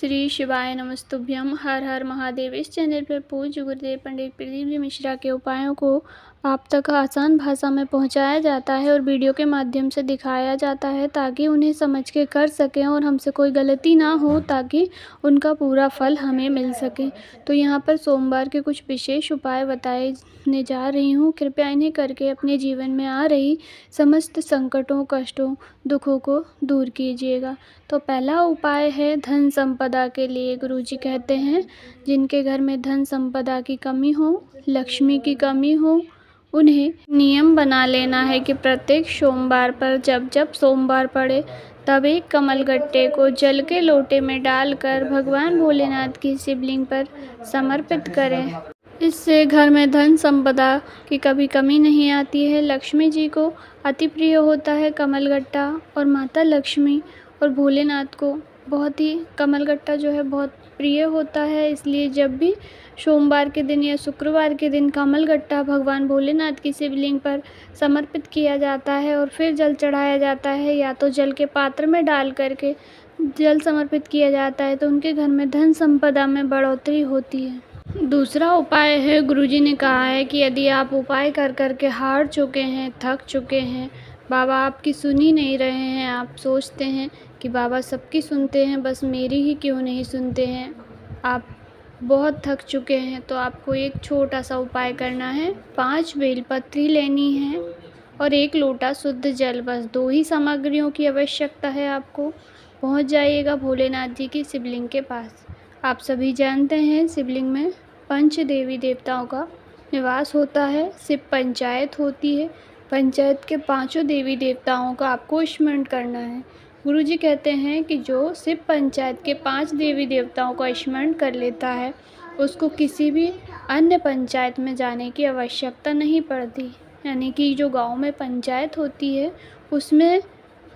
श्री शिवाय नमस्तुभ्यम। हर हर महादेव। इस चैनल पर पूज्य गुरुदेव पंडित प्रदीप जी मिश्रा के उपायों को आप तक आसान भाषा में पहुंचाया जाता है और वीडियो के माध्यम से दिखाया जाता है ताकि उन्हें समझ के कर सकें और हमसे कोई गलती ना हो, ताकि उनका पूरा फल हमें मिल सके। तो यहाँ पर सोमवार के कुछ विशेष उपाय बताने जा रही हूँ। कृपया इन्हें करके अपने जीवन में आ रही समस्त संकटों, कष्टों, दुखों को दूर कीजिएगा। तो पहला उपाय है धन संपदा के लिए। गुरुजी कहते हैं जिनके घर में धन संपदा की कमी हो, लक्ष्मी की कमी हो, उन्हें नियम बना लेना है कि प्रत्येक सोमवार पर जब जब सोमवार पड़े तब एक कमलगट्टे को जल के लोटे में डालकर भगवान भोलेनाथ की शिवलिंग पर समर्पित करें। इससे घर में धन संपदा की कभी कमी नहीं आती है। लक्ष्मी जी को अति प्रिय होता है कमलगट्टा, और माता लक्ष्मी और भोलेनाथ को बहुत ही कमलगट्टा जो है बहुत प्रिय होता है। इसलिए जब भी सोमवार के दिन या शुक्रवार के दिन कमलगट्टा भगवान भोलेनाथ की शिवलिंग पर समर्पित किया जाता है और फिर जल चढ़ाया जाता है, या तो जल के पात्र में डाल करके जल समर्पित किया जाता है, तो उनके घर में धन संपदा में बढ़ोतरी होती है। दूसरा उपाय है, गुरुजी ने कहा है कि यदि आप उपाय कर कर के हार चुके हैं, थक चुके हैं, बाबा आपकी सुन ही नहीं रहे हैं, आप सोचते हैं कि बाबा सबकी सुनते हैं, बस मेरी ही क्यों नहीं सुनते हैं, आप बहुत थक चुके हैं, तो आपको एक छोटा सा उपाय करना है। 5 बेलपत्री लेनी है और 1 लोटा शुद्ध जल। बस 2 ही सामग्रियों की आवश्यकता है आपको। पहुंच जाइएगा भोलेनाथ जी की शिवलिंग के पास। आप सभी जानते हैं शिवलिंग में 5 देवी देवताओं का निवास होता है, शिव पंचायत होती है। पंचायत के 5 देवी देवताओं का आपको स्मरण करना है। गुरुजी कहते हैं कि जो शिव पंचायत के 5 देवी देवताओं का स्मरण कर लेता है उसको किसी भी अन्य पंचायत में जाने की आवश्यकता नहीं पड़ती। यानी कि जो गांव में पंचायत होती है उसमें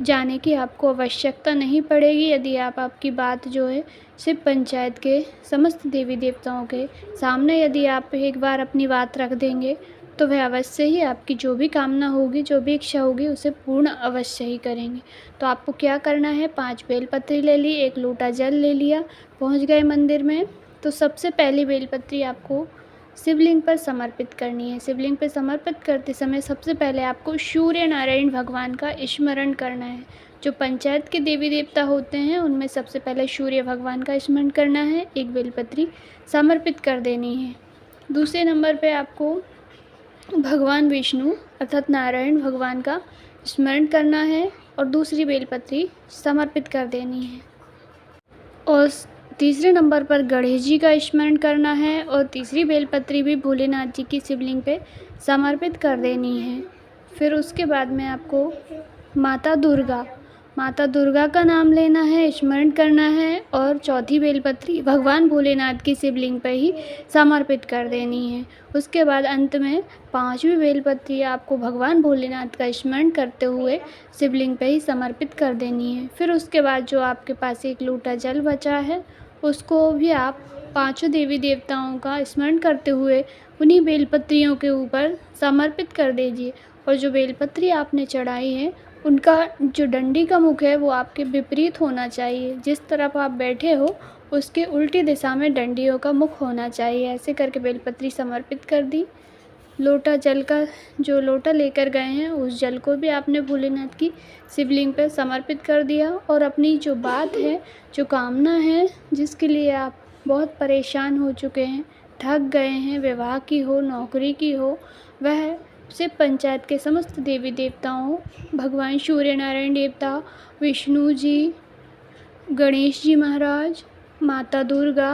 जाने की आपको आवश्यकता नहीं पड़ेगी। यदि आपकी बात जो है शिव पंचायत के समस्त देवी देवताओं के सामने यदि आप एक बार अपनी बात रख देंगे तो वह अवश्य ही आपकी जो भी कामना होगी, जो भी इच्छा होगी, उसे पूर्ण अवश्य ही करेंगे। तो आपको क्या करना है, 5 बेलपत्री ले ली, 1 लोटा जल ले लिया, पहुंच गए मंदिर में, तो सबसे पहली बेलपत्री आपको शिवलिंग पर समर्पित करनी है। शिवलिंग पर समर्पित करते समय सबसे पहले आपको सूर्य नारायण भगवान का स्मरण करना है। जो पंचायत के देवी देवता होते हैं उनमें सबसे पहले सूर्य भगवान का स्मरण करना है, 1 बेलपत्री समर्पित कर देनी है। दूसरे नंबर पर आपको भगवान विष्णु अर्थात नारायण भगवान का स्मरण करना है और दूसरी बेलपत्री समर्पित कर देनी है। और तीसरे नंबर पर गणेश जी का स्मरण करना है और तीसरी बेलपत्री भी भोलेनाथ जी की शिवलिंग पे समर्पित कर देनी है। फिर उसके बाद में आपको माता दुर्गा का नाम लेना है, स्मरण करना है और चौथी बेलपत्री भगवान भोलेनाथ की शिवलिंग पर ही समर्पित कर देनी है। उसके बाद अंत में 5वीं बेलपत्री आपको भगवान भोलेनाथ का स्मरण करते हुए शिवलिंग पर ही समर्पित कर देनी है। फिर उसके बाद जो आपके पास 1 लोटा जल बचा है उसको भी आप 5 देवी देवताओं का स्मरण करते हुए उन्हीं बेलपत्रियों के ऊपर समर्पित कर दीजिए। और जो बेलपत्री आपने चढ़ाई है उनका जो डंडी का मुख है वो आपके विपरीत होना चाहिए। जिस तरफ आप बैठे हो उसके उल्टी दिशा में डंडियों का मुख होना चाहिए। ऐसे करके बेलपत्री समर्पित कर दी। लोटा जल का जो लोटा लेकर गए हैं उस जल को भी आपने भोलेनाथ की शिवलिंग पर समर्पित कर दिया और अपनी जो बात है, जो कामना है, जिसके लिए आप बहुत परेशान हो चुके हैं, थक गए हैं, विवाह की हो, नौकरी की हो, वह शिव पंचायत के समस्त देवी देवताओं, भगवान सूर्य नारायण देवता, विष्णु जी, गणेश जी महाराज, माता दुर्गा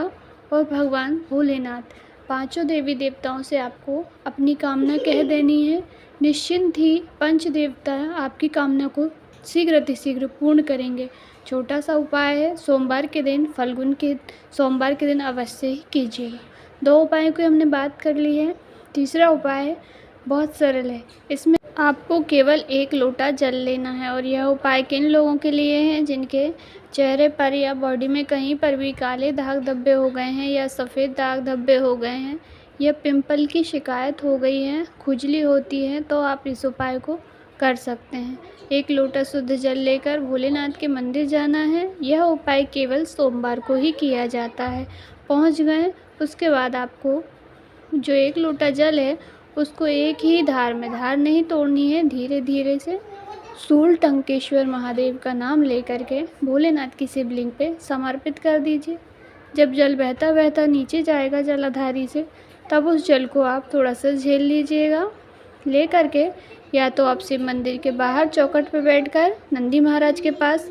और भगवान भोलेनाथ, 5 देवी देवताओं से आपको अपनी कामना कह देनी है। निश्चिंत ही पंच देवता आपकी कामना को शीघ्र अतिशीघ्र पूर्ण करेंगे। छोटा सा उपाय है, सोमवार के दिन, फल्गुन के सोमवार के दिन अवश्य ही कीजिएगा। 2 उपायों की हमने बात कर ली है। तीसरा उपाय बहुत सरल है। इसमें आपको केवल 1 लोटा जल लेना है और यह उपाय किन लोगों के लिए है जिनके चेहरे पर या बॉडी में कहीं पर भी काले दाग धब्बे हो गए हैं या सफ़ेद दाग धब्बे हो गए हैं या पिंपल की शिकायत हो गई है, खुजली होती है, तो आप इस उपाय को कर सकते हैं। 1 लोटा शुद्ध जल लेकर भोलेनाथ के मंदिर जाना है। यह उपाय केवल सोमवार को ही किया जाता है। पहुंच गए, उसके बाद आपको जो 1 लोटा जल है उसको एक ही धार में, धार नहीं तोड़नी है, धीरे धीरे से शूल टंकेश्वर महादेव का नाम लेकर के भोलेनाथ की शिवलिंग पे समर्पित कर दीजिए। जब जल बहता बहता नीचे जाएगा जलाधारी से, तब उस जल को आप थोड़ा सा झेल लीजिएगा। ले करके या तो आप शिव मंदिर के बाहर चौखट पर बैठकर नंदी महाराज के पास,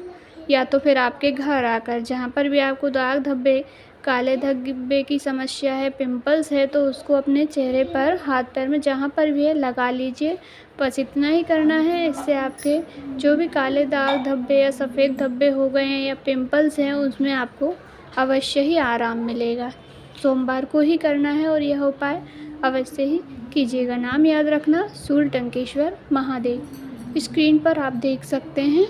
या तो फिर आपके घर आकर, जहाँ पर भी आपको दाग धब्बे, काले धब्बे की समस्या है, पिंपल्स है, तो उसको अपने चेहरे पर, हाथ पैर में, जहाँ पर भी है लगा लीजिए। बस इतना ही करना है। इससे आपके जो भी काले दाग धब्बे या सफ़ेद धब्बे हो गए हैं या पिंपल्स हैं, उसमें आपको अवश्य ही आराम मिलेगा। सोमवार को ही करना है और यह उपाय अवश्य ही कीजिएगा। नाम याद रखना, शूल टंकेश्वर महादेव। स्क्रीन पर आप देख सकते हैं।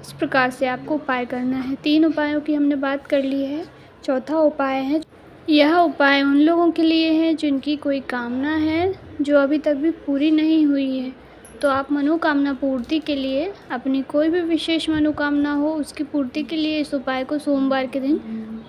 इस प्रकार से आपको उपाय करना है। 3 उपायों की हमने बात कर ली है। चौथा उपाय है, यह उपाय उन लोगों के लिए है जिनकी कोई कामना है जो अभी तक भी पूरी नहीं हुई है। तो आप मनोकामना पूर्ति के लिए, अपनी कोई भी विशेष मनोकामना हो उसकी पूर्ति के लिए इस उपाय को सोमवार के दिन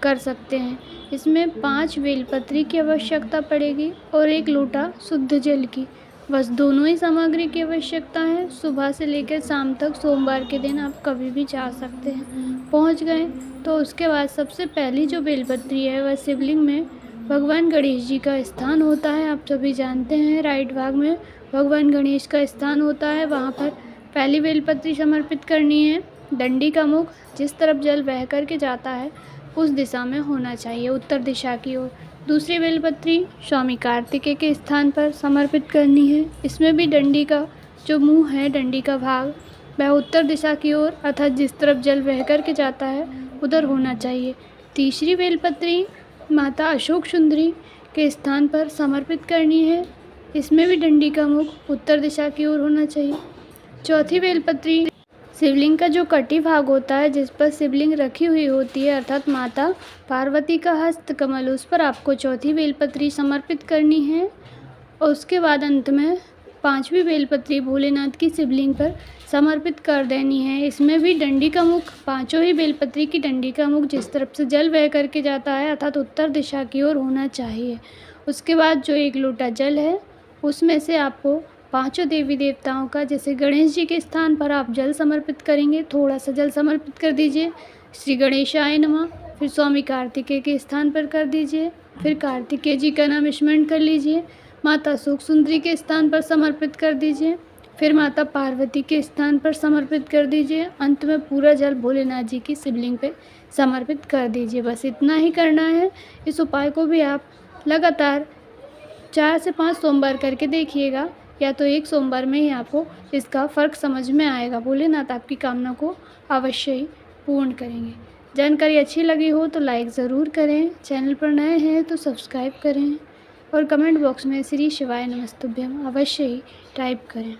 कर सकते हैं। इसमें 5 बेलपत्री की आवश्यकता पड़ेगी और 1 लोटा शुद्ध जल की। बस दोनों ही सामग्री की आवश्यकता है। सुबह से लेकर शाम तक सोमवार के दिन आप कभी भी जा सकते हैं। पहुंच गए तो उसके बाद सबसे पहली जो बेलपत्री है वह शिवलिंग में भगवान गणेश जी का स्थान होता है। आप सभी जानते हैं, राइट भाग में भगवान गणेश का स्थान होता है। वहाँ पर पहली बेलपत्री समर्पित करनी है। डंडी का मुख जिस तरफ जल बह कर के जाता है उस दिशा में होना चाहिए, उत्तर दिशा की ओर। दूसरी बेलपत्री स्वामी कार्तिकेय के स्थान पर समर्पित करनी है। इसमें भी डंडी का जो मुंह है, डंडी का भाग, वह उत्तर दिशा की ओर, अर्थात जिस तरफ जल बह कर के जाता है उधर होना चाहिए। तीसरी बेलपत्री माता अशोक सुंदरी के स्थान पर समर्पित करनी है। इसमें भी डंडी का मुख उत्तर दिशा की ओर होना चाहिए। चौथी बेलपत्री शिवलिंग का जो कटी भाग होता है, जिस पर शिवलिंग रखी हुई होती है, अर्थात माता पार्वती का हस्त कमल, उस पर आपको चौथी बेलपत्री समर्पित करनी है। और उसके बाद अंत में 5वीं बेलपत्री भोलेनाथ की शिवलिंग पर समर्पित कर देनी है। इसमें भी डंडी का मुख, पांचों ही बेलपत्री की डंडी का मुख जिस तरफ से जल बह करके जाता है, अर्थात उत्तर दिशा की ओर होना चाहिए। उसके बाद जो 1 लोटा जल है उसमें से आपको 5 देवी देवताओं का, जैसे गणेश जी के स्थान पर आप जल समर्पित करेंगे, थोड़ा सा जल समर्पित कर दीजिए, श्री गणेशाय नमः। फिर स्वामी कार्तिकेय के स्थान पर कर दीजिए, फिर कार्तिकेय जी का नाम स्मरण कर लीजिए, माता अशोक सुंदरी के स्थान पर समर्पित कर दीजिए, फिर माता पार्वती के स्थान पर समर्पित कर दीजिए, अंत में पूरा जल भोलेनाथ जी की शिवलिंग पे समर्पित कर दीजिए। बस इतना ही करना है। इस उपाय को भी आप लगातार 4 से 5 सोमवार करके देखिएगा, या तो एक सोमवार में ही आपको इसका फ़र्क समझ में आएगा। भोलेनाथ आपकी कामना को अवश्य ही पूर्ण करेंगे। जानकारी अच्छी लगी हो तो लाइक ज़रूर करें, चैनल पर नए हैं तो सब्सक्राइब करें और कमेंट बॉक्स में श्री शिवाय नमस्तुभ्यम अवश्य ही टाइप करें।